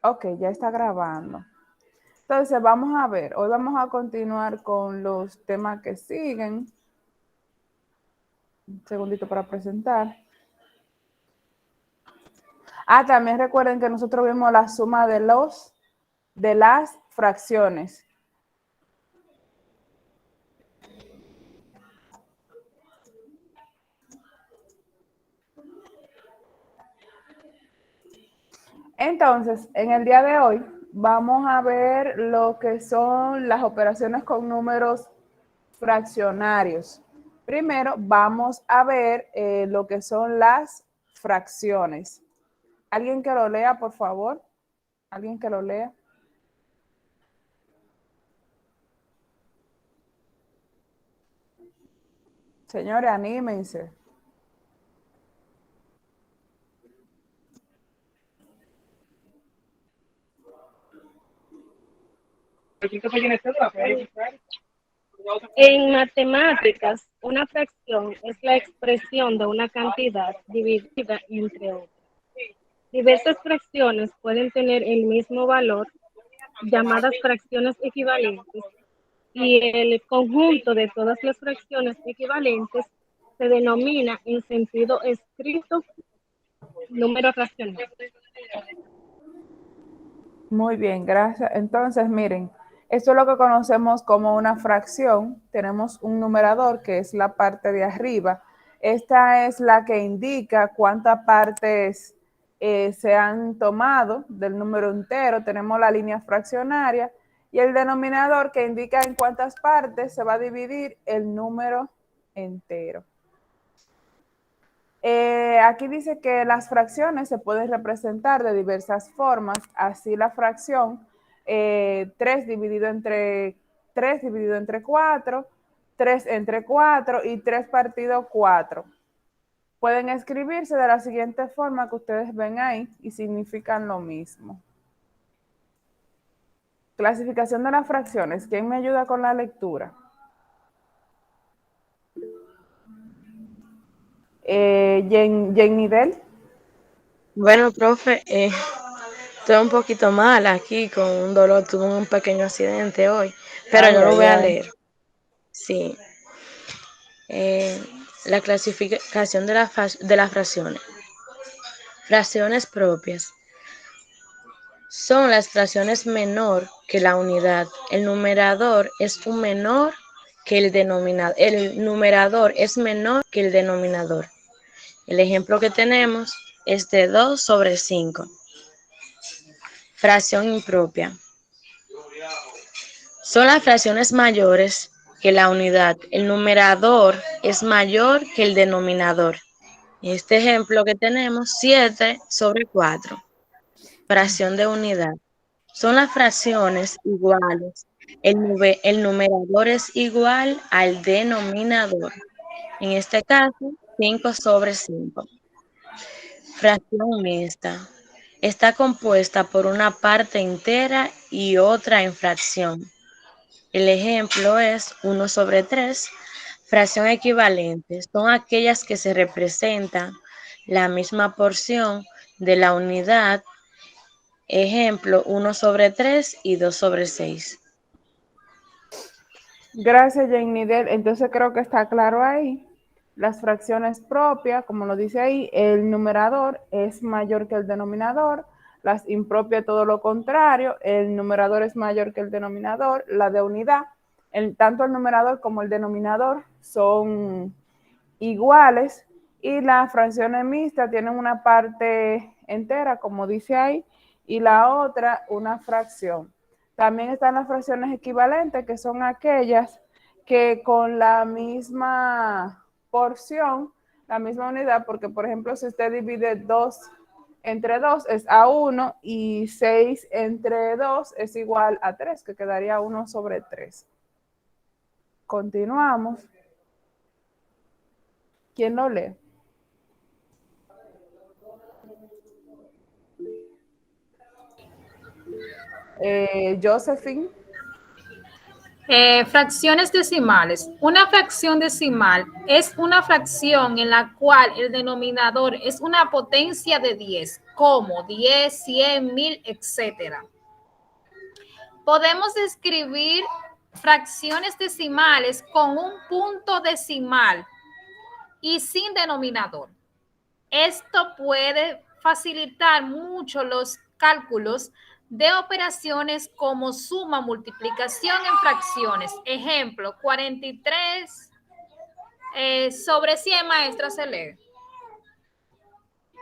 Ok, ya está grabando. Entonces, vamos a ver. Hoy vamos a continuar con los temas que siguen. Un segundito para presentar. También recuerden que nosotros vimos la suma de las fracciones. Entonces, en el día de hoy vamos a ver lo que son las operaciones con números fraccionarios. Primero vamos a ver lo que son las fracciones. ¿Alguien que lo lea, por favor? ¿Alguien que lo lea? Señores, anímense. En matemáticas, una fracción es la expresión de una cantidad dividida entre otras. Diversas fracciones pueden tener el mismo valor, llamadas fracciones equivalentes, y el conjunto de todas las fracciones equivalentes se denomina en sentido estricto número racional. Muy bien, gracias. Entonces, miren, esto es lo que conocemos como una fracción. Tenemos un numerador que es la parte de arriba. Esta es la que indica cuántas partes se han tomado del número entero. Tenemos la línea fraccionaria y el denominador que indica en cuántas partes se va a dividir el número entero. Aquí dice que las fracciones se pueden representar de diversas formas. Así la fracción 3 dividido entre 4, 3 entre 4 y 3 partido 4. Pueden escribirse de la siguiente forma que ustedes ven ahí y significan lo mismo. Clasificación de las fracciones. ¿Quién me ayuda con la lectura? Jenidel. Bueno, profe, estoy un poquito mal aquí con un dolor, tuve un pequeño accidente hoy, pero Ay, yo lo ay, voy a ay. leer. Sí. La clasificación de las fracciones. Fracciones propias. Son las fracciones menor que la unidad. El numerador es un menor que el denominador. El numerador es menor que el denominador. El ejemplo que tenemos es de 2 sobre 5. Fracción impropia. Son las fracciones mayores que la unidad. El numerador es mayor que el denominador. En este ejemplo que tenemos, 7 sobre 4. Fracción de unidad. Son las fracciones iguales. El numerador es igual al denominador. En este caso, 5 sobre 5. Fracción mixta. Está compuesta por una parte entera y otra en fracción. El ejemplo es 1 sobre 3. Fracción equivalente. Son aquellas que se representan la misma porción de la unidad. Ejemplo, 1 sobre 3 y 2 sobre 6. Gracias, Jenidel. Entonces creo que está claro ahí. Las fracciones propias, como lo dice ahí, el numerador es mayor que el denominador. Las impropias, todo lo contrario. El numerador es mayor que el denominador. La de unidad, tanto el numerador como el denominador son iguales. Y las fracciones mixtas tienen una parte entera, como dice ahí, y la otra una fracción. También están las fracciones equivalentes, que son aquellas que con la misma porción, la misma unidad, porque por ejemplo, si usted divide 2 entre 2 es a 1 y 6 entre 2 es igual a 3, que quedaría 1 sobre 3. Continuamos. ¿Quién lo lee? Josephine. Fracciones decimales. Una fracción decimal es una fracción en la cual el denominador es una potencia de 10 como 10, 100, 1000, etcétera. Podemos escribir fracciones decimales con un punto decimal y sin denominador. Esto puede facilitar mucho los cálculos de operaciones como suma, multiplicación en fracciones. Ejemplo, 43 sobre 100, maestra, se lee.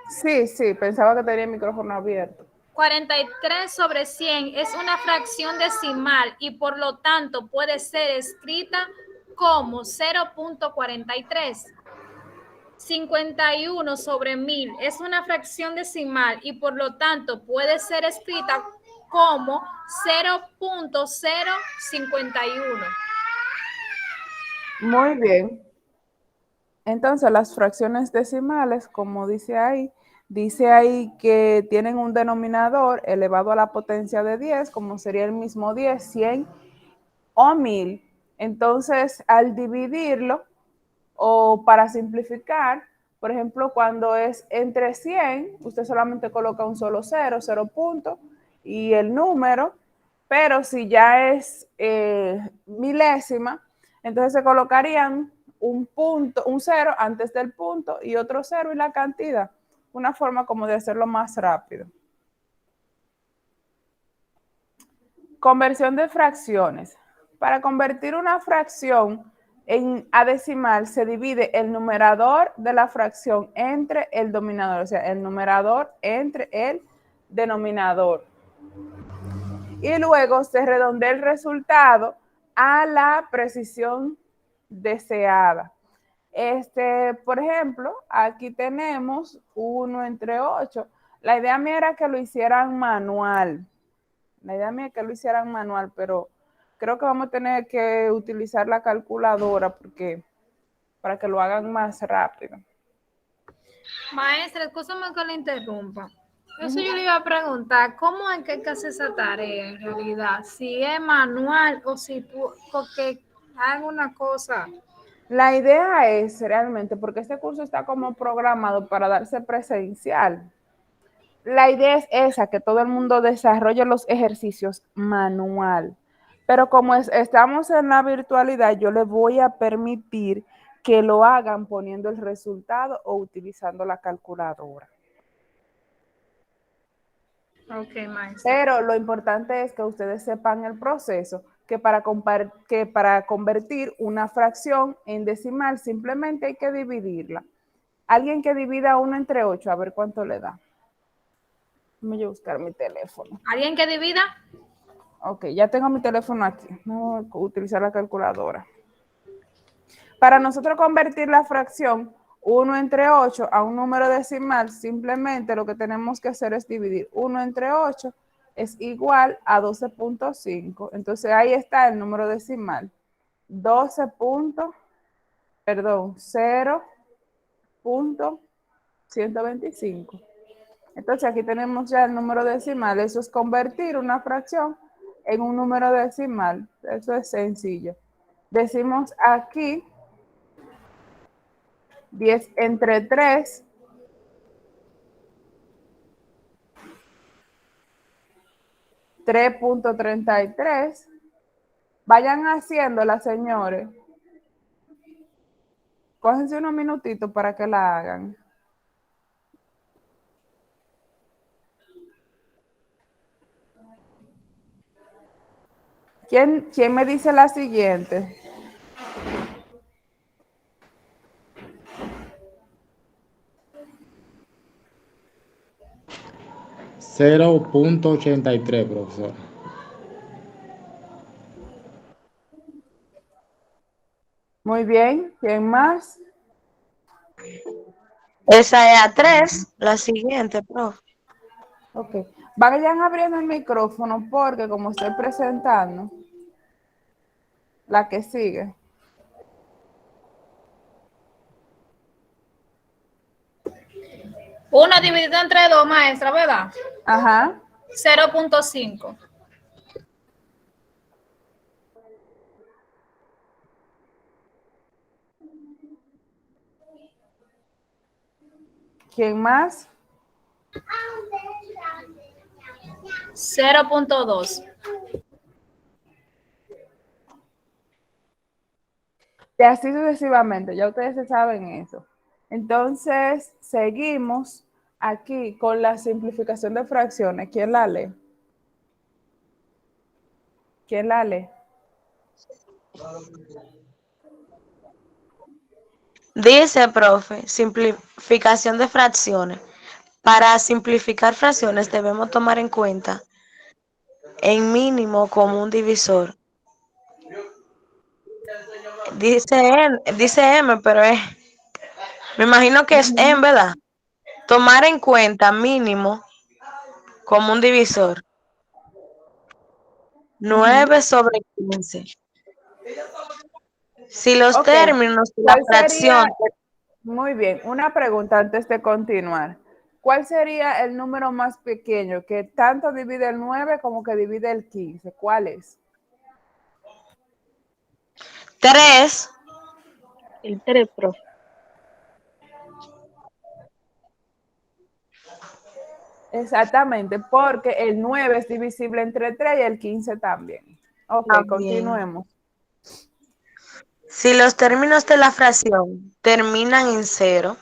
Sí, pensaba que tenía el micrófono abierto. 43 sobre 100 es una fracción decimal y por lo tanto puede ser escrita como 0.43. 51 sobre 1000 es una fracción decimal y por lo tanto puede ser escrita como 0.051. Muy bien. Entonces, las fracciones decimales, como dice ahí que tienen un denominador elevado a la potencia de 10, como sería el mismo 10, 100 o 1000. Entonces, al dividirlo, o para simplificar, por ejemplo, cuando es entre 100, usted solamente coloca un solo cero, 0 punto, y el número, pero si ya es milésima, entonces se colocarían un punto, un cero antes del punto y otro cero y la cantidad. Una forma como de hacerlo más rápido. Conversión de fracciones. Para convertir una fracción a decimal se divide el numerador de la fracción entre el denominador, o sea, el numerador entre el denominador. Y luego se redondea el resultado a la precisión deseada. Por ejemplo, aquí tenemos 1 entre 8. La idea mía era que lo hicieran manual. Pero creo que vamos a tener que utilizar la calculadora para que lo hagan más rápido. Maestra, escúchame que le interrumpa. Eso yo le iba a preguntar, ¿cómo es que hay que hacer esa tarea en realidad? Si es manual o si porque hagan una cosa. La idea es realmente, porque este curso está como programado para darse presencial. La idea es esa, que todo el mundo desarrolle los ejercicios manual. Pero como estamos en la virtualidad, yo les voy a permitir que lo hagan poniendo el resultado o utilizando la calculadora. Ok, maestra. Pero lo importante es que ustedes sepan el proceso, que para convertir una fracción en decimal simplemente hay que dividirla. Alguien que divida 1 entre 8, a ver cuánto le da. Voy a buscar mi teléfono. ¿Alguien que divida? Ok, ya tengo mi teléfono aquí. No voy a utilizar la calculadora. Para nosotros convertir la fracción 1 entre 8 a un número decimal, simplemente lo que tenemos que hacer es dividir 1 entre 8 es igual a 12.5. Entonces ahí está el número decimal. 0.125. Entonces aquí tenemos ya el número decimal. Eso es convertir una fracción en un número decimal. Eso es sencillo. Decimos aquí 10 entre 3. 3.33. Vayan haciéndola, señores. Cógense unos minutitos para que la hagan. ¿Quién me dice la siguiente? .83, profesor. Muy bien. ¿Quién más? Esa es a 3, la siguiente, profe. Ok. Vayan abriendo el micrófono porque como estoy presentando, la que sigue. Uno dividido entre 2, maestra, ¿verdad? Ajá. 0.5. ¿Quién más? 0.2. Y así sucesivamente, ya ustedes se saben eso. Entonces, seguimos aquí con la simplificación de fracciones. ¿Quién la lee? ¿Quién la lee? Dice, profe, simplificación de fracciones. Para simplificar fracciones debemos tomar en cuenta en mínimo común divisor. Dice M, pero me imagino que es M, ¿verdad? Tomar en cuenta mínimo común divisor. 9 sobre 15. Si los Ok, términos de la ¿cuál sería? fracción, Muy bien, una pregunta antes de continuar. ¿Cuál sería el número más pequeño que tanto divide el 9 como que divide el 15? ¿Cuál es? 3, El 3, profe. Exactamente, porque el 9 es divisible entre 3 y el 15 también. Ok, también. continuemos. Si los términos de la fracción terminan en 0,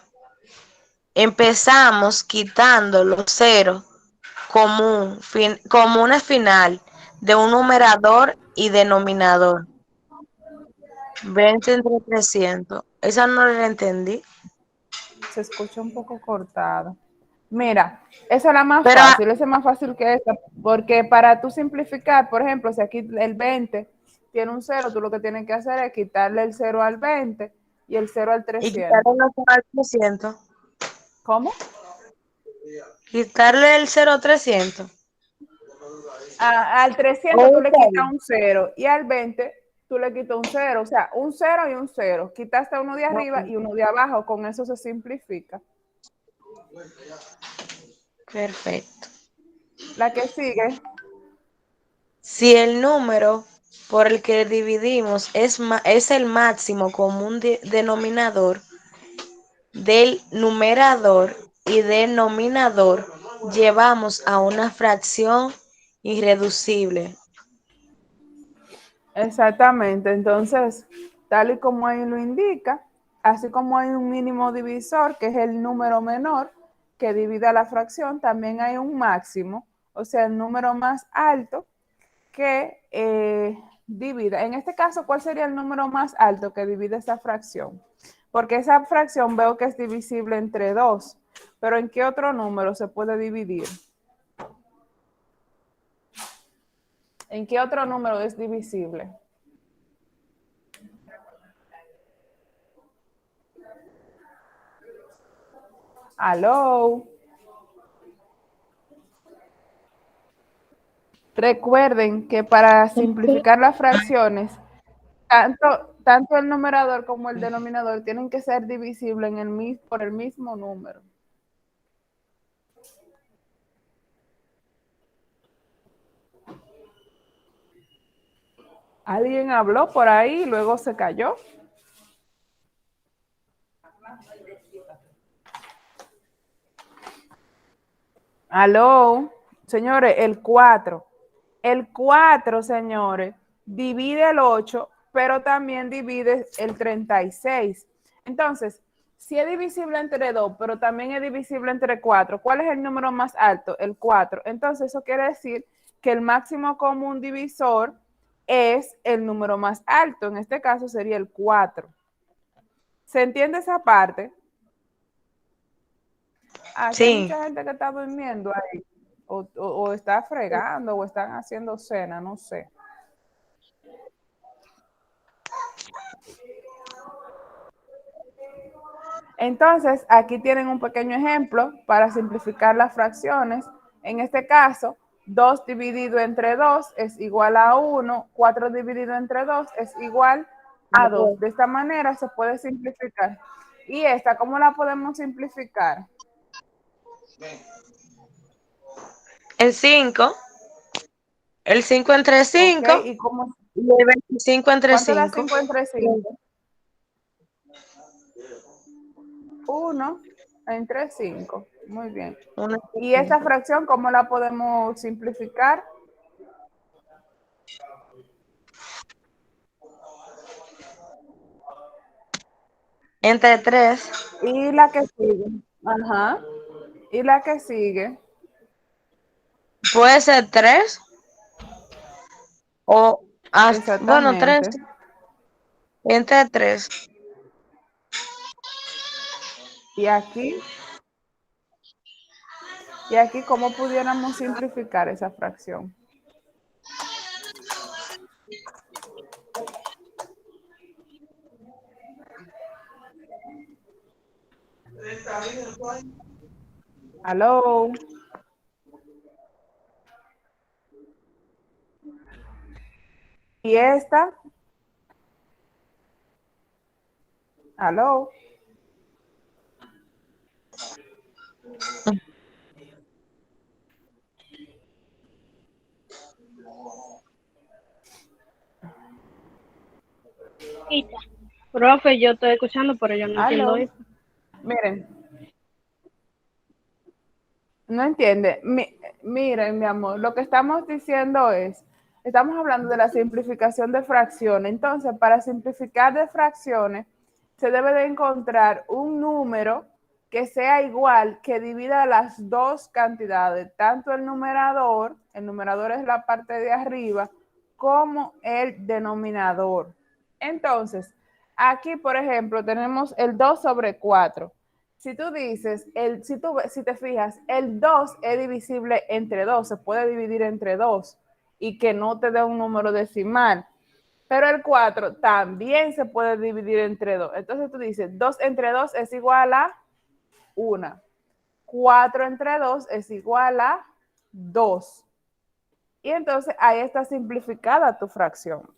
empezamos quitando los ceros comunes final de un numerador y denominador. 20 entre 300. Esa no la entendí. Se escucha un poco cortado. Mira, esa es la más Pero fácil, esa es más fácil que esta, porque para tú simplificar, por ejemplo, si aquí el 20 tiene un 0, tú lo que tienes que hacer es quitarle el 0 al 20 y el 0 al y quitarle 300. los 0 al 300. ¿Cómo? Quitarle el 0 a 300. Al 300 tú le quitas un 0 y al 20 tú le quitas un 0, o sea, un 0 y un 0. Quitaste uno de arriba y uno de abajo, con eso se simplifica. Perfecto. La que sigue. Si el número por el que dividimos es el máximo común denominador del numerador y denominador, llevamos a una fracción irreducible. Exactamente, entonces, tal y como ahí lo indica, así como hay un mínimo divisor, que es el número menor que divide la fracción, también hay un máximo, o sea, el número más alto que divida. En este caso, ¿cuál sería el número más alto que divide esa fracción? Porque esa fracción veo que es divisible entre 2, pero ¿en qué otro número se puede dividir? ¿En qué otro número es divisible? Aló. Recuerden que para simplificar las fracciones, tanto el numerador como el denominador tienen que ser divisibles por el mismo número. ¿Alguien habló por ahí y luego se cayó? Aló, señores, el 4. El 4, señores, divide el 8, pero también divide el 36. Entonces, si es divisible entre 2, pero también es divisible entre 4, ¿cuál es el número más alto? El 4. Entonces, eso quiere decir que el máximo común divisor es el número más alto. En este caso sería el 4. ¿Se entiende esa parte? Aquí hay Sí. mucha gente que está durmiendo ahí, o está fregando, o están haciendo cena, no sé. Entonces, aquí tienen un pequeño ejemplo para simplificar las fracciones. En este caso, 2 dividido entre 2 es igual a 1, 4 dividido entre 2 es igual a 2. De esta manera se puede simplificar. ¿Y esta cómo la podemos simplificar? El 5. El 5 entre ¿Ok? 5. ¿Y cómo? Y el 25 entre ¿Cuánto da 5. 5 entre 5? 1 entre 5. Muy bien. Una ¿Y esta fracción cómo la podemos simplificar? entre 3. Y la que sigue. Ajá. Y la que sigue. Puede ser 3 o hasta, bueno, 3. Exactamente. Entre 3. Y aquí. Y aquí, ¿cómo pudiéramos simplificar esa fracción? Aló. Y esta. Aló. Profe, yo estoy escuchando, pero yo no entiendo Aló. eso. Miren, no entiende. Miren, mi amor, lo que estamos diciendo es, estamos hablando de la simplificación de fracciones. Entonces, para simplificar de fracciones, se debe de encontrar un número que sea igual, que divida las dos cantidades, tanto el numerador es la parte de arriba, como el denominador. Entonces, aquí, por ejemplo, tenemos el 2 sobre 4. Si tú dices, si te fijas, el 2 es divisible entre 2, se puede dividir entre 2 y que no te dé un número decimal. Pero el 4 también se puede dividir entre 2. Entonces tú dices, 2 entre 2 es igual a 1. 4 entre 2 es igual a 2. Y entonces ahí está simplificada tu fracción.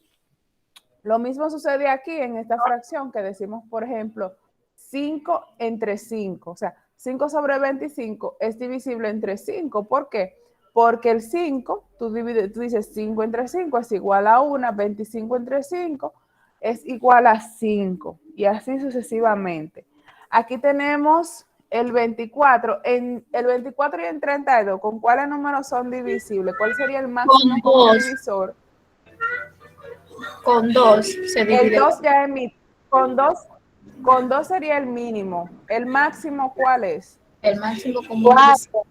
Lo mismo sucede aquí en esta fracción que decimos, por ejemplo, 5 entre 5. O sea, 5 sobre 25 es divisible entre 5. ¿Por qué? Porque el 5, tú dices 5 entre 5 es igual a 1, 25 entre 5 es igual a 5 y así sucesivamente. Aquí tenemos el 24. En el 24 y el 32, ¿con cuáles números son divisibles? ¿Cuál sería el máximo Con común dos, divisor? con dos se El divide. 2 ya es mi, con 2 sería el mínimo. ¿El máximo cuál es? El máximo común divisor.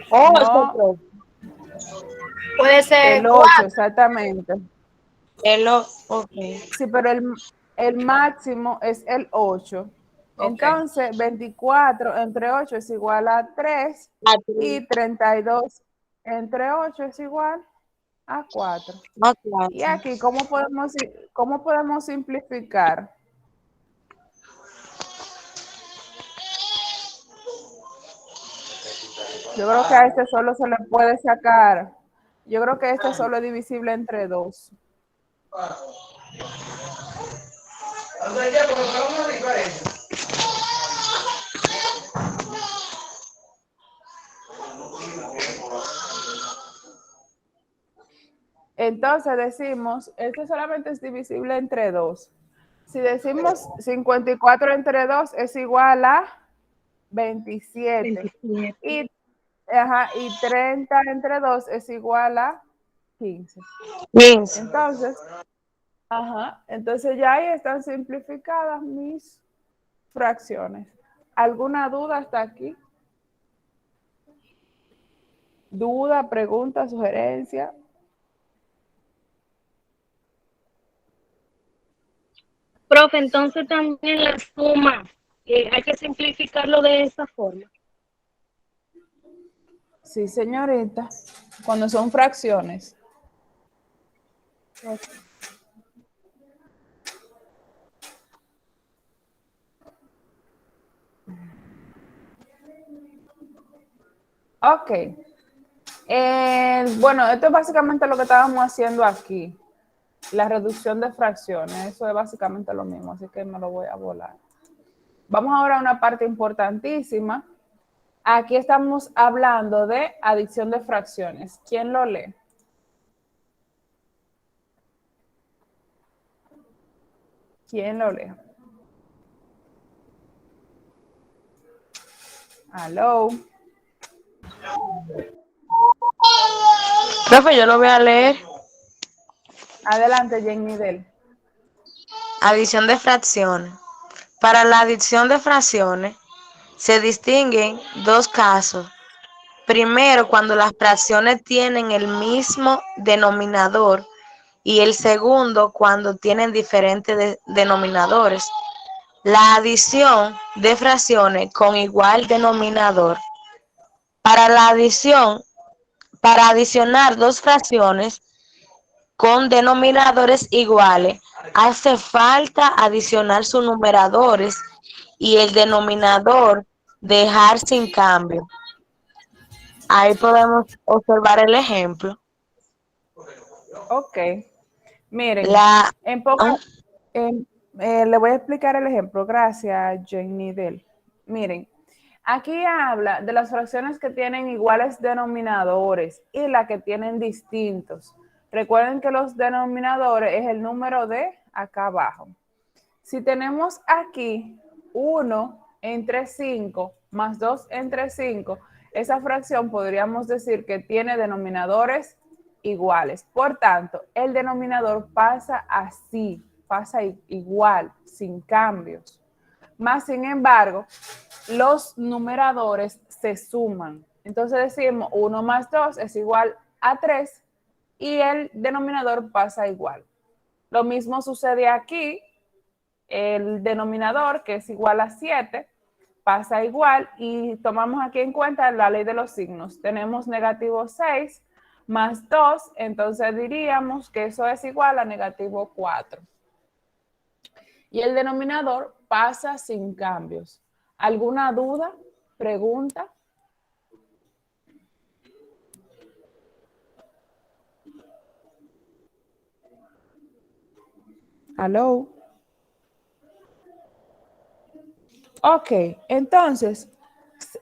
4. Oh, No, Puede ser el 8, 4. exactamente. ok. Sí, pero el máximo es el 8. Ok. Entonces, 24 entre 8 es igual a 3 A y 32 entre 8 es igual a 4. Y 4. aquí, ¿cómo podemos simplificar? Yo creo que a este solo se le puede sacar. Yo creo que este solo es divisible entre 2. Entonces decimos, este solamente es divisible entre 2. Si decimos 54 entre 2 es igual a 27. 27. Y 30 entre 2 es igual a 15. 15. Entonces ya ahí están simplificadas mis fracciones. ¿Alguna duda hasta aquí? ¿Duda, pregunta, sugerencia? Profe, entonces también la suma, hay que simplificarlo de esa forma. Sí, señorita. Cuando son fracciones. Ok. Bueno, esto es básicamente lo que estábamos haciendo aquí. La reducción de fracciones. Eso es básicamente lo mismo, así que me lo voy a volar. Vamos ahora a una parte importantísima. Aquí estamos hablando de adición de fracciones. ¿Quién lo lee? ¿Quién lo lee? Aló. Profe, yo lo voy a leer. Adelante, Jenny Del. Adición de fracciones. Para la adición de fracciones se distinguen dos casos. Primero, cuando las fracciones tienen el mismo denominador y el segundo, cuando tienen diferentes denominadores. La adición de fracciones con igual denominador. Para la adición, para adicionar dos fracciones con denominadores iguales, hace falta adicionar sus numeradores y el denominador dejar sin cambio. Ahí podemos observar el ejemplo. Ok. Miren, La, en pocas, le voy a explicar el ejemplo. Gracias, Jenny Del. Miren, aquí habla de las fracciones que tienen iguales denominadores y las que tienen distintos. Recuerden que los denominadores es el número de acá abajo. Si tenemos aquí 1 entre 5 más 2 entre 5, esa fracción podríamos decir que tiene denominadores iguales. Por tanto, el denominador pasa así, pasa igual, sin cambios. Más sin embargo, los numeradores se suman. Entonces decimos 1 más 2 es igual a 3 y el denominador pasa igual. Lo mismo sucede aquí. El denominador, que es igual a 7, pasa igual y tomamos aquí en cuenta la ley de los signos. Tenemos negativo 6 más 2, entonces diríamos que eso es igual a negativo 4. Y el denominador pasa sin cambios. ¿Alguna duda? ¿Pregunta? ¿Aló? Ok, entonces,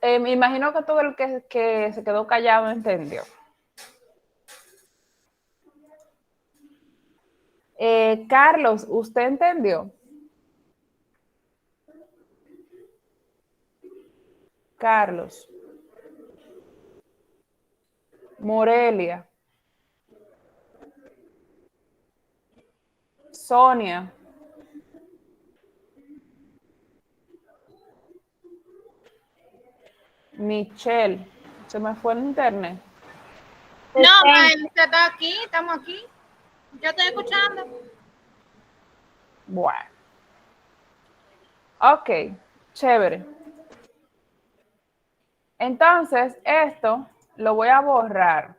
me imagino que todo el que se quedó callado entendió. Carlos, ¿usted entendió? Carlos. Morelia. Sonia. Michelle. Se me fue el internet. No, usted está aquí, estamos aquí. Yo estoy escuchando. Bueno. Ok, chévere. Entonces, esto lo voy a borrar.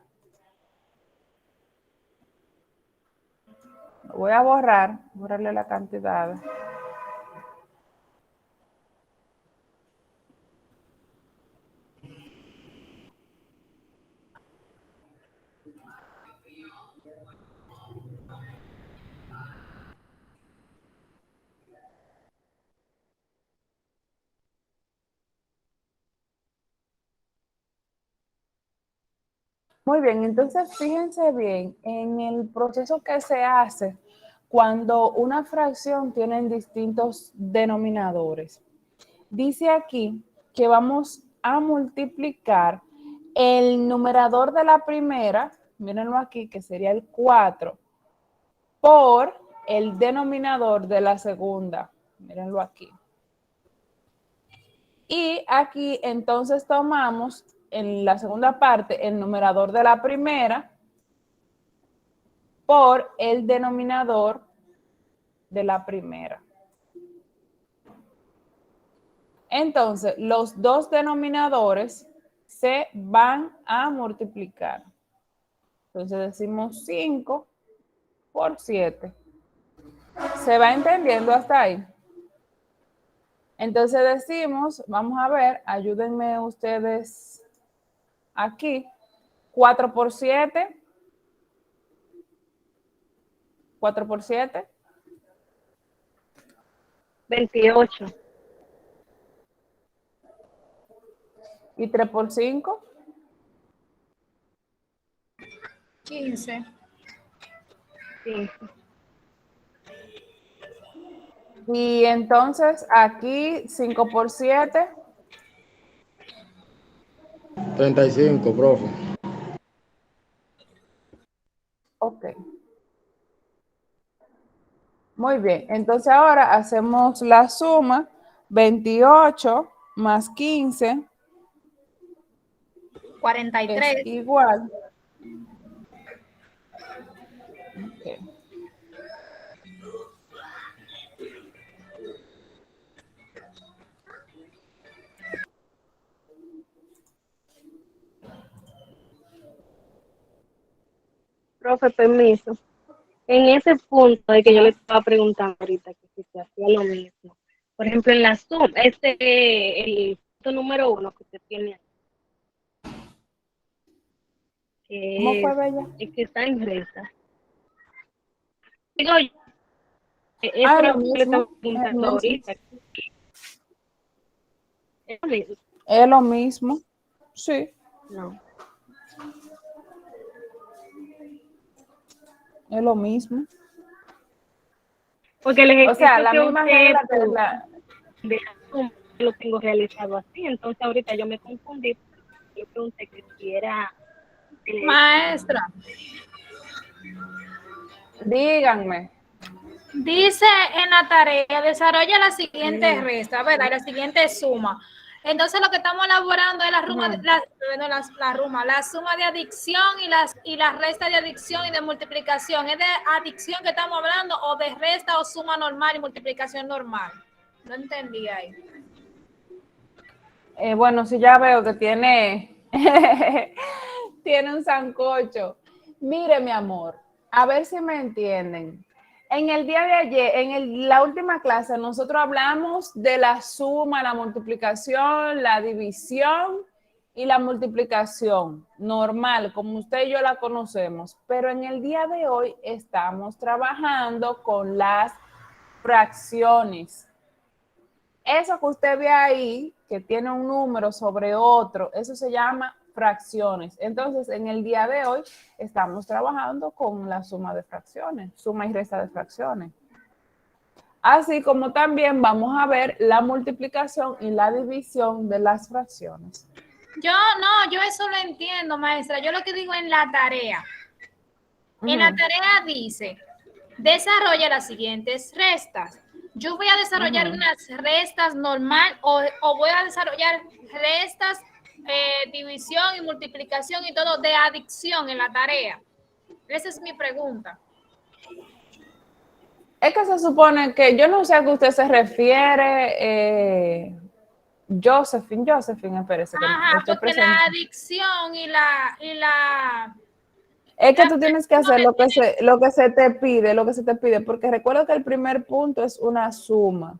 Lo voy a borrarle la cantidad. Muy bien, entonces fíjense bien en el proceso que se hace cuando una fracción tiene distintos denominadores. Dice aquí que vamos a multiplicar el numerador de la primera, mírenlo aquí, que sería el 4, por el denominador de la segunda, mírenlo aquí. Y aquí entonces tomamos en la segunda parte el numerador de la primera por el denominador de la primera. Entonces, los dos denominadores se van a multiplicar. Entonces decimos 5 por 7. ¿Se va entendiendo hasta ahí? Entonces decimos, vamos a ver, ayúdenme ustedes aquí. 4 por 7. 4 por 7. 28. ¿Y 3 por 5? 15. 5. Y entonces aquí 5 por 7. 35, profe. Ok. Muy bien. Entonces ahora hacemos la suma. 28 más 15 es 43. igual. Ok. Profe, permiso. En ese punto de que yo Ajá. le estaba preguntando ahorita que si se hacía lo mismo. Por ejemplo, en la suma, el punto número 1 que usted tiene, ¿Cómo que fue, es Bella? el que está en resta. Digo, eso Ah, es era lo lo que le estaba mismo. Es lo preguntando mismo. ahorita. Es lo mismo. Es lo mismo. Sí, No. es lo mismo. Porque el O sea, ejercicio la que misma usted regla de puso la... de la suma, yo lo tengo realizado así. Entonces ahorita yo me confundí. Yo pregunté que si era el Maestra, Díganme. dice en la tarea, desarrolla la siguiente resta, ¿verdad? La siguiente suma. Entonces lo que estamos elaborando es la suma, Ujú. la suma de adición y la resta de adición y de multiplicación. ¿Es de adición que estamos hablando o de resta o suma normal y multiplicación normal? No entendí ahí. Bueno, sí, ya veo que tiene, tiene un sancocho. Mire, mi amor, a ver si me entienden. En el día de ayer, la última clase, nosotros hablamos de la suma, la multiplicación, la división y la multiplicación normal, como usted y yo la conocemos. Pero en el día de hoy estamos trabajando con las fracciones. Eso que usted ve ahí, que tiene un número sobre otro, eso se llama fracciones. Entonces, en el día de hoy estamos trabajando con la suma de fracciones, suma y resta de fracciones. Así como también vamos a ver la multiplicación y la división de las fracciones. Yo eso lo entiendo, maestra. Yo lo que digo en la tarea. En la tarea dice, desarrolla las siguientes restas. Yo voy a desarrollar unas restas normal o voy a desarrollar restas, división y multiplicación y todo de adición en la tarea. Esa es mi pregunta. Es que se supone que, yo no sé a qué usted se refiere, Josephine, espérese, que Ajá, estoy porque la presente. adición y la Es que tú tienes que hacer lo que se te pide, porque recuerda que el primer punto es una suma.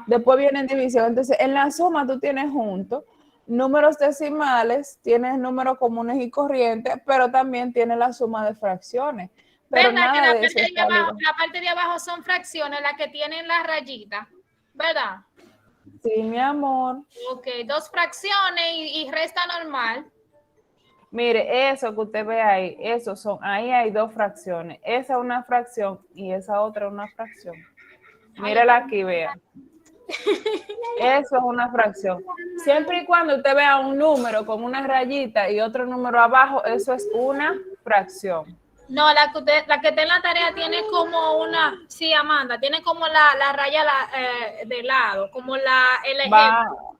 Después viene división. Entonces, en la suma tú tienes juntos números decimales, tienes números comunes y corrientes, pero también tienes la suma de fracciones. Pero ¿verdad que nada de eso está ligado. la parte de abajo son fracciones, las que tienen la rayita? ¿Verdad? Sí, mi amor. Ok, dos fracciones y resta normal. Mire, eso que usted ve ahí, ahí hay dos fracciones. Esa es una fracción y esa otra es una fracción. Mírela aquí, vea. Eso es una fracción. Siempre y cuando usted vea un número con una rayita y otro número abajo, eso es una fracción. No, la que está en la tarea tiene como una, sí, Amanda, tiene como la raya de lado, como el Va, ejemplo.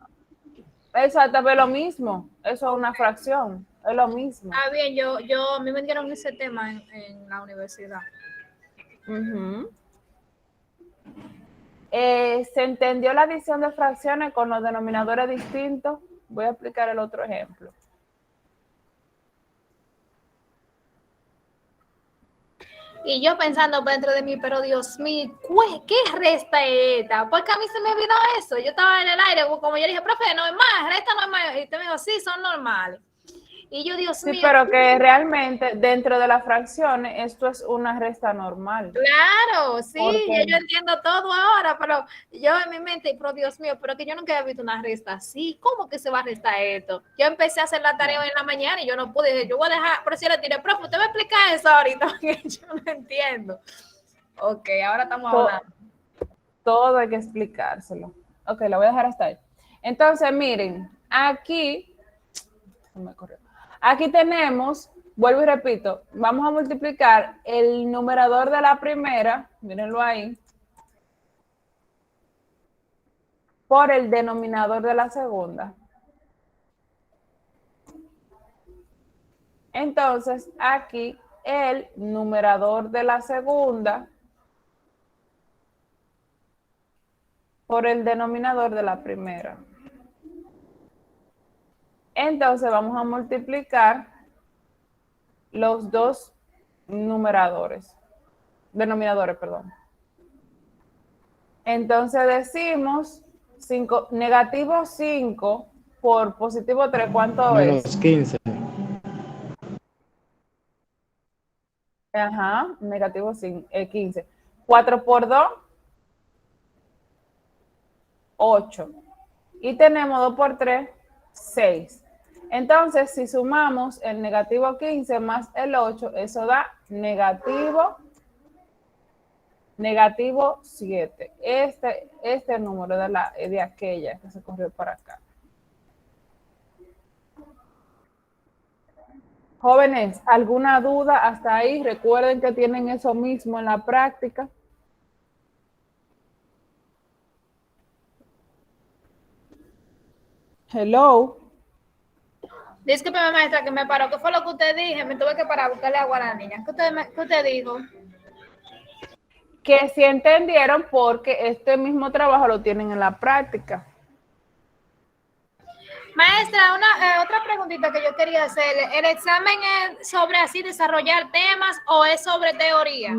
exactamente lo mismo. Eso es una fracción, es lo mismo. Ah, bien, a mí me dieron ese tema en la universidad. ¿Se entendió la adición de fracciones con los denominadores distintos? Voy a explicar el otro ejemplo. Y yo pensando dentro de mí, pero Dios mío, ¿qué resta es esta? Porque a mí se me olvidó eso. Yo estaba en el aire, como yo dije, profe, no es más, resta no es más. Y usted me dijo, sí, son normales. Y yo, Dios Sí, mío, pero que realmente dentro de las fracciones esto es una resta normal. claro, sí, ya Porque yo entiendo todo ahora, pero yo en mi mente, pero Dios mío, pero que yo nunca había visto una resta así. ¿Cómo que se va a restar esto? Yo empecé a hacer la tarea en la mañana y yo no pude. Yo voy a dejar, por si le tiré, profe, usted va a explicar eso ahorita, porque yo no entiendo. Ok, ahora estamos hablando. todo hay que explicárselo. Ok, lo voy a dejar hasta ahí. Entonces, miren, aquí Me corrió. Aquí tenemos, vuelvo y repito, vamos a multiplicar el numerador de la primera, mírenlo ahí, por el denominador de la segunda. Entonces, aquí el numerador de la segunda por el denominador de la primera. Entonces, vamos a multiplicar los dos denominadores, perdón. Entonces, decimos negativo 5 por positivo 3, ¿cuánto es? Menos 15. Ajá, negativo 15. 4 por 2, 8. Y tenemos 2 por 3, 6. Entonces, si sumamos el negativo 15 más el 8, eso da negativo 7. Este número de aquella que se corrió para acá. Jóvenes, ¿alguna duda hasta ahí? Recuerden que tienen eso mismo en la práctica. Hello. Disculpe, maestra, que me paró. ¿Qué fue lo que usted dije? Me tuve que parar a buscarle agua a la niña. ¿Qué usted dijo? Que sí entendieron porque este mismo trabajo lo tienen en la práctica. Maestra, otra preguntita que yo quería hacerle. ¿El examen es sobre así desarrollar temas o es sobre teoría?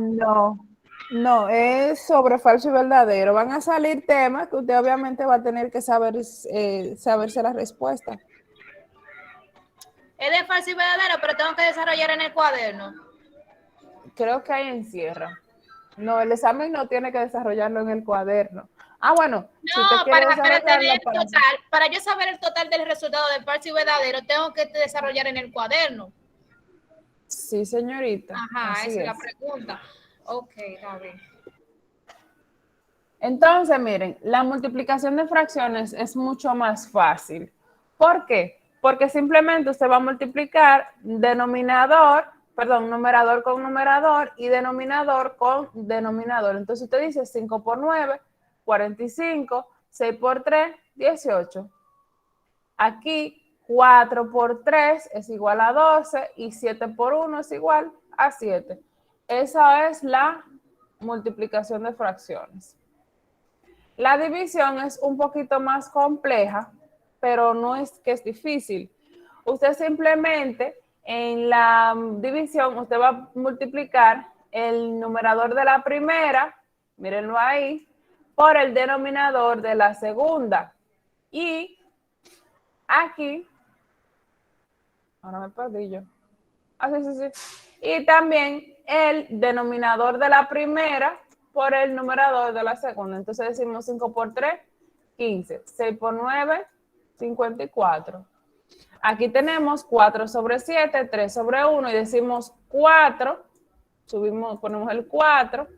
No, es sobre falso y verdadero. Van a salir temas que usted obviamente va a tener que saberse la respuesta. Es de falso y verdadero, pero tengo que desarrollar en el cuaderno. Creo que ahí encierra. No, el examen no tiene que desarrollarlo en el cuaderno. Ah, bueno. No, si usted quiere para yo saber el total del resultado del falso y verdadero, tengo que desarrollar en el cuaderno. Sí, señorita. Ajá, esa es la pregunta. Ok, está bien. Entonces, miren, la multiplicación de fracciones es mucho más fácil. ¿Por qué? Porque simplemente usted va a multiplicar numerador con numerador y denominador con denominador. Entonces usted dice 5 por 9, 45, 6 por 3, 18. Aquí 4 por 3 es igual a 12 y 7 por 1 es igual a 7. Esa es la multiplicación de fracciones. La división es un poquito más compleja, pero no es que es difícil. Usted simplemente en la división, usted va a multiplicar el numerador de la primera, mírenlo ahí, por el denominador de la segunda. Y aquí, ahora me perdí yo. Sí. Y también el denominador de la primera por el numerador de la segunda. Entonces decimos 5 por 3, 15. 6 por 9, 54. Aquí tenemos 4 sobre 7, 3 sobre 1 y decimos 4, ponemos el 4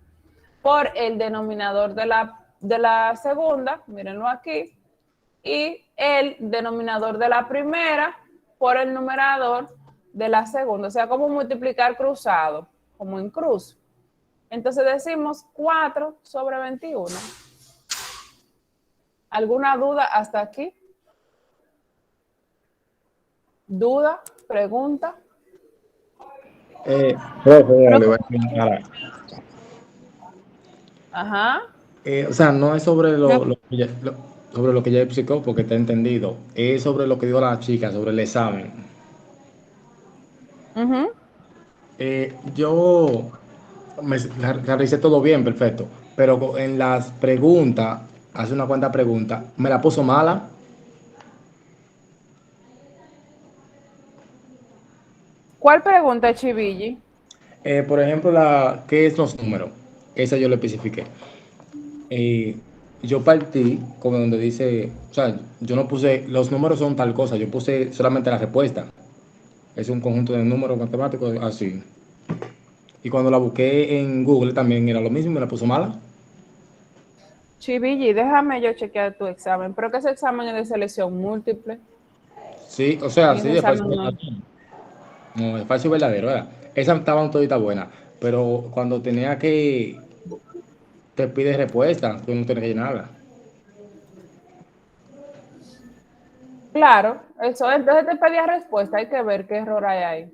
por el denominador de la segunda, mírenlo aquí, y el denominador de la primera por el numerador de la segunda, o sea, como multiplicar cruzado, como en cruz. Entonces decimos 4 sobre 21. ¿Alguna duda hasta aquí? ¿Duda? ¿Pregunta? Profe, le voy a preguntar. Ajá. O sea, no es sobre sobre lo que ya explicó, porque está entendido. Es sobre lo que dijo la chica, sobre el examen. Uh-huh. Yo realicé todo bien, perfecto. Pero en las preguntas, hace una cuanta preguntas, me la puso mala. ¿Cuál pregunta, Chivilli? Por ejemplo, ¿qué es los números? Esa yo le especifiqué. Yo partí como donde dice, o sea, yo no puse, los números son tal cosa, yo puse solamente la respuesta. Es un conjunto de números matemáticos así. Y cuando la busqué en Google también era lo mismo y me la puso mala. Chivilli, déjame yo chequear tu examen. Pero que ese examen es de selección múltiple. Sí, o sea, en sí, ese de falso y examen no. verdadero. No, de falso y verdadero, ¿verdad? Esas estaban toditas buenas, pero cuando tenía que, te pide respuesta, tú no tienes que llenarla. Claro, eso, entonces te pedía respuesta, hay que ver qué error hay ahí.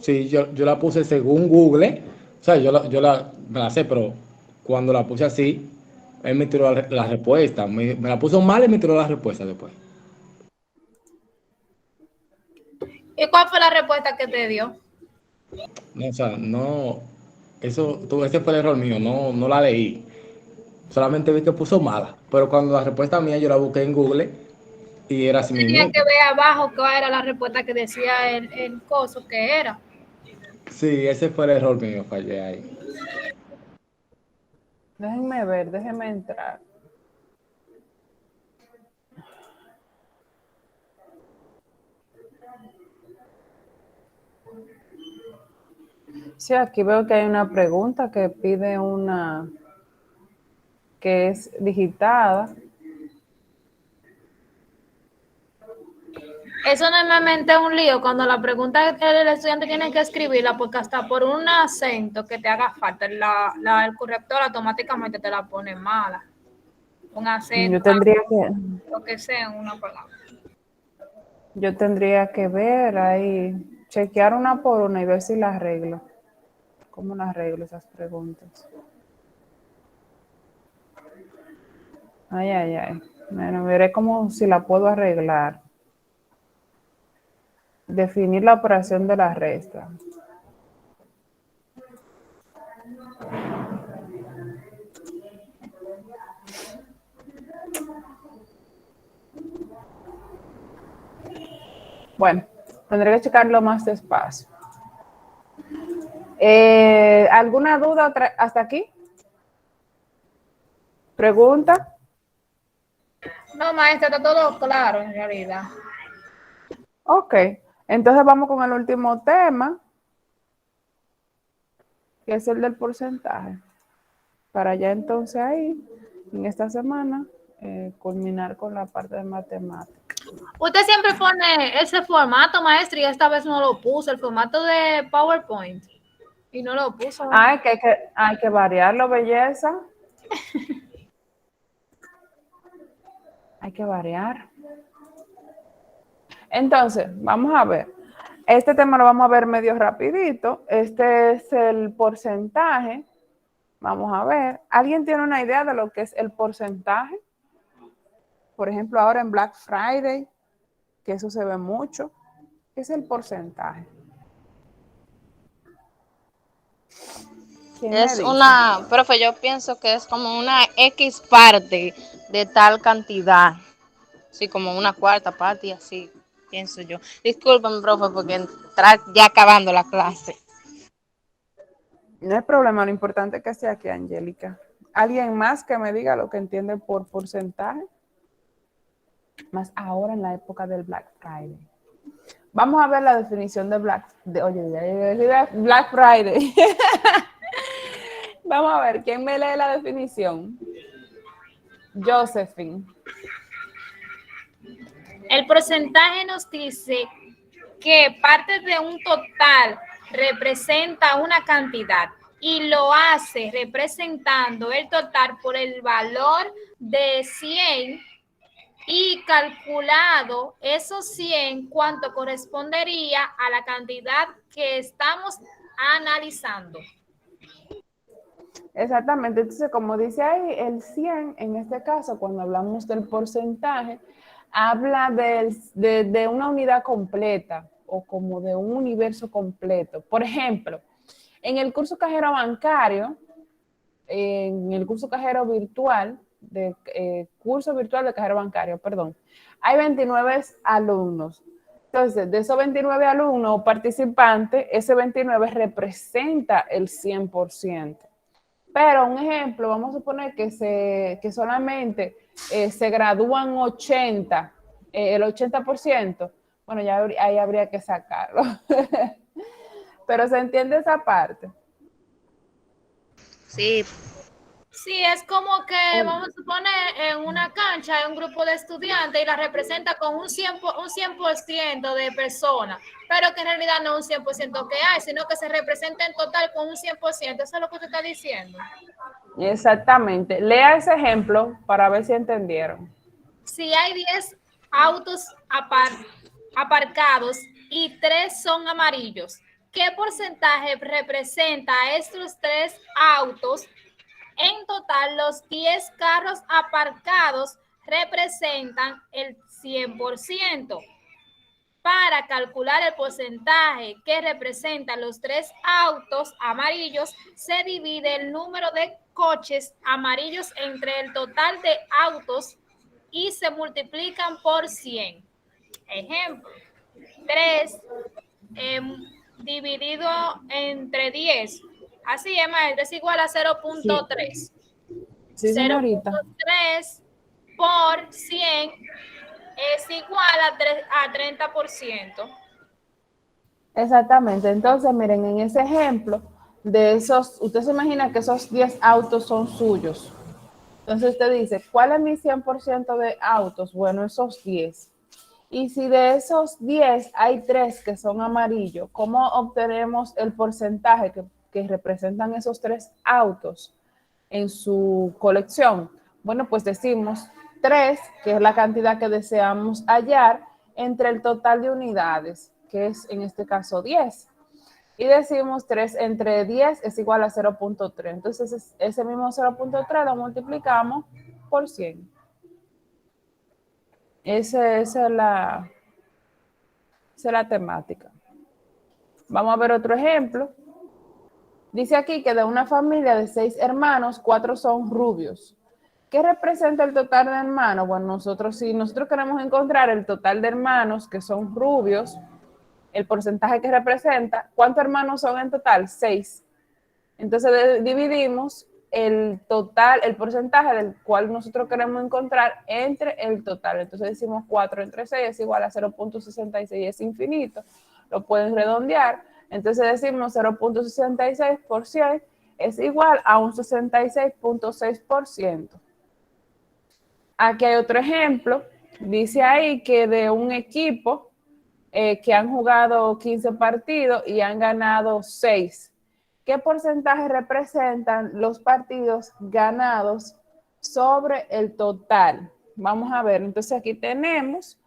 Sí, yo la puse según Google, o sea, me la sé, pero cuando la puse así, él me tiró la respuesta, me la puso mal y me tiró la respuesta después. ¿Y cuál fue la respuesta que te dio? No, o sea, no, ese fue el error mío, no la leí. Solamente vi que puso mala, pero cuando la respuesta mía yo la busqué en Google y era así Tenía mismo. que ver abajo cuál era la respuesta que decía el coso que era. Sí, ese fue el error mío, fallé ahí. Déjenme ver, déjenme entrar. Sí, aquí veo que hay una pregunta que pide una que es digitada. Eso normalmente es un lío cuando la pregunta que el estudiante tiene que escribirla, porque hasta por un acento que te haga falta, el corrector automáticamente te la pone mala. Un Yo acento, tendría que, lo que sea en una palabra. yo tendría que ver ahí, chequear una por una y ver si la arreglo. ¿Cómo las arreglo esas preguntas? Ay, ay, ay. Bueno, veré cómo si la puedo arreglar. Definir la operación de la resta. Bueno, tendré que checarlo más despacio. ¿Alguna duda hasta aquí? ¿Pregunta? No, maestra, está todo claro en realidad. Ok, entonces vamos con el último tema, que es el del porcentaje. Para ya entonces ahí, en esta semana, culminar con la parte de matemáticas. Usted siempre pone ese formato, maestra, y esta vez no lo puso, el formato de PowerPoint. Y no lo puso. Hay que variarlo, belleza. Hay que variar. Entonces, vamos a ver. Este tema lo vamos a ver medio rapidito. Este es el porcentaje. Vamos a ver. ¿Alguien tiene una idea de lo que es el porcentaje? Por ejemplo, ahora en Black Friday, que eso se ve mucho. ¿Qué es el porcentaje? ¿Quién me Es dice? una, profe, yo pienso que es como una X parte de tal cantidad. Sí, como una cuarta parte y así, pienso yo. Discúlpame, profe, porque ya acabando la clase. No hay problema, lo importante es que esté aquí, Angélica. ¿Alguien más que me diga lo que entiende por porcentaje? Más ahora en la época del Black Friday. Vamos a ver la definición de Black Friday. Vamos a ver, ¿quién me lee la definición? Josephine. El porcentaje nos dice que parte de un total representa una cantidad y lo hace representando el total por el valor de 100 y calculado esos 100 cuánto correspondería a la cantidad que estamos analizando. Exactamente, entonces como dice ahí, el 100 en este caso, cuando hablamos del porcentaje, habla de una unidad completa o como de un universo completo. Por ejemplo, en el curso cajero bancario, en el curso cajero virtual, curso virtual de cajero bancario, perdón, hay 29 alumnos. Entonces, de esos 29 alumnos participantes, ese 29 representa el 100%. Pero un ejemplo, vamos a suponer que solamente se gradúan 80, el 80%, bueno, ya ahí habría que sacarlo. Pero se entiende esa parte. Sí, Sí, es como que vamos a suponer en una cancha hay un grupo de estudiantes y la representa con un 100% de personas, pero que en realidad no es un 100% que hay, sino que se representa en total con un 100%. Eso es lo que usted está diciendo. Exactamente. Lea ese ejemplo para ver si entendieron. Si hay 10 autos aparcados y 3 son amarillos, ¿qué porcentaje representa a estos 3 autos? En total, los 10 carros aparcados representan el 100%. Para calcular el porcentaje que representan los 3 autos amarillos, se divide el número de coches amarillos entre el total de autos y se multiplican por 100. Ejemplo, 3 dividido entre 10. Así es, maestro, es igual a 0.3. Sí, señorita. 0.3 por 100 es igual a 30%. Exactamente. Entonces, miren, en ese ejemplo, de esos, usted se imagina que esos 10 autos son suyos. Entonces usted dice, ¿cuál es mi 100% de autos? Bueno, esos 10. Y si de esos 10 hay 3 que son amarillos, ¿cómo obtenemos el porcentaje que representan esos 3 autos en su colección? Bueno, pues decimos 3, que es la cantidad que deseamos hallar, entre el total de unidades, que es en este caso 10. Y decimos 3 entre 10 es igual a 0.3. Entonces, ese mismo 0.3 lo multiplicamos por 100. Esa es la temática. Vamos a ver otro ejemplo. Dice aquí que de una familia de 6 hermanos, 4 son rubios. ¿Qué representa el total de hermanos? Bueno, si nosotros queremos encontrar el total de hermanos que son rubios, el porcentaje que representa, ¿cuántos hermanos son en total? 6. Entonces dividimos el total, el porcentaje del cual nosotros queremos encontrar entre el total. Entonces decimos 4 entre 6 es igual a 0.66, es infinito. Lo pueden redondear. Entonces decimos 0.66 por 100 es igual a un 66.6%. Aquí hay otro ejemplo. Dice ahí que de un equipo que han jugado 15 partidos y han ganado 6. ¿Qué porcentaje representan los partidos ganados sobre el total? Vamos a ver, entonces aquí tenemos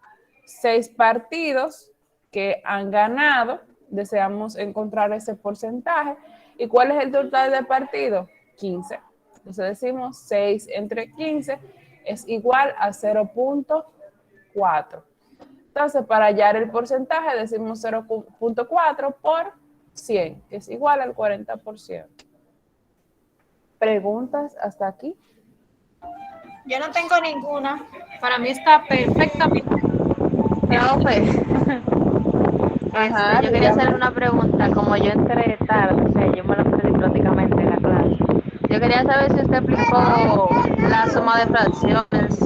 6 partidos que han ganado, deseamos encontrar ese porcentaje. ¿Y cuál es el total de partidos? 15. Entonces decimos 6 entre 15 es igual a 0.4. Entonces, para hallar el porcentaje, decimos 0.4 por 100, que es igual al 40%. ¿Preguntas hasta aquí? Yo no tengo ninguna. Para mí está perfectamente. Profe, Ajá, yo quería dígame. hacer una pregunta. Como yo entré tarde, o sea, yo me la perdí prácticamente en la clase. Yo quería saber si usted explicó la suma de fracciones.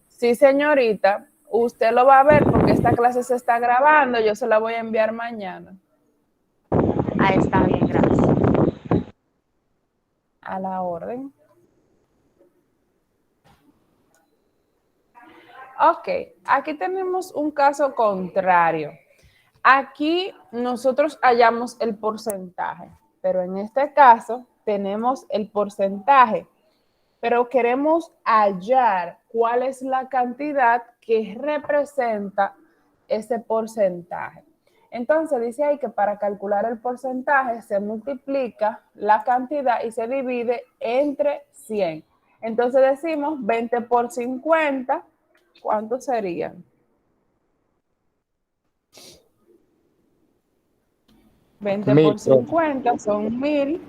Sí, señorita, usted lo va a ver porque esta clase se está grabando, yo se la voy a enviar mañana. Ah, está bien, gracias. A la orden. Ok, aquí tenemos un caso contrario. Aquí nosotros hallamos el porcentaje, pero en este caso tenemos el porcentaje, pero queremos hallar cuál es la cantidad que representa ese porcentaje. Entonces dice ahí que para calcular el porcentaje se multiplica la cantidad y se divide entre 100. Entonces decimos 20 por 50, ¿cuánto serían? 20 por 50 son 1000.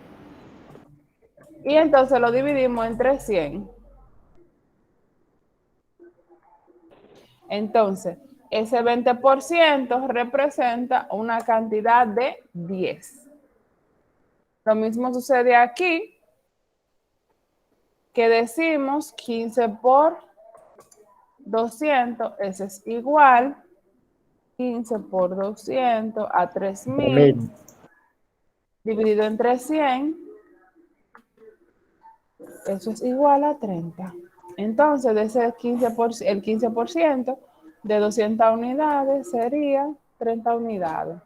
Y entonces lo dividimos entre 100. Entonces, ese 20% representa una cantidad de 10. Lo mismo sucede aquí, que decimos 15 por 200, ese es igual 15 por 200 a 3000, dividido entre 100, Eso es igual a 30. Entonces, de ese 15%, el 15% de 200 unidades sería 30 unidades.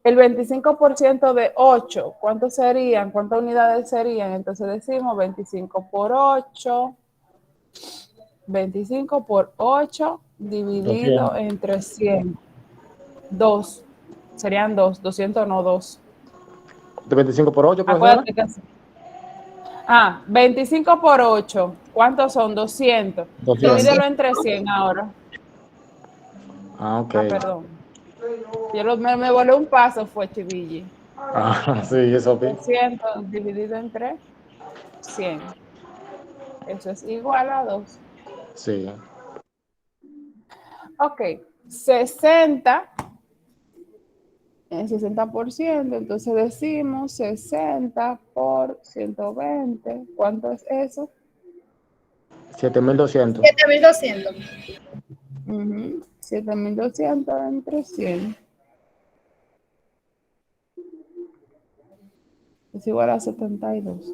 El 25% de 8, ¿cuántos serían? ¿Cuántas unidades serían? Entonces decimos 25 por 8, 25 por 8 dividido 200. entre 100. 2. Serían 2, 200 no 2. ¿De 25 por 8, profesora? Acuérdate que 25 por 8, ¿cuántos son? 200. 200. Divídelo entre 100 ahora. Ok. Perdón. Me volé un paso, fue Chivilli. Sí, eso vi. 200 dividido entre 100. Eso es igual a 2. Sí. Ok, 60, el 60%, entonces decimos 60 por 120. ¿Cuánto es eso? 7200. 7.200. 7200 entre 100. Es igual a 72.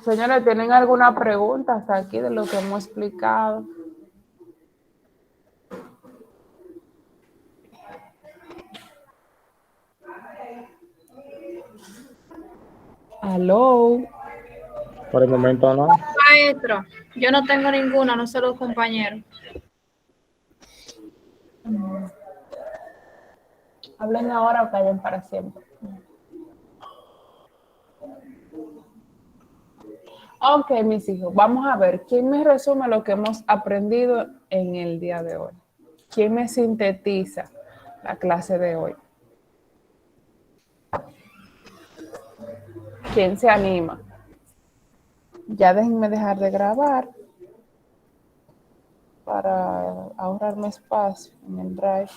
Señores, ¿tienen alguna pregunta hasta aquí de lo que hemos explicado? Aló. Por el momento no. Maestro, yo no tengo ninguna, no sé los compañeros. Hablen ahora o callen para siempre. Ok, mis hijos, vamos a ver, ¿quién me resume lo que hemos aprendido en el día de hoy? ¿Quién me sintetiza la clase de hoy? ¿Quién se anima? Ya déjenme dejar de grabar para ahorrarme espacio en el drive.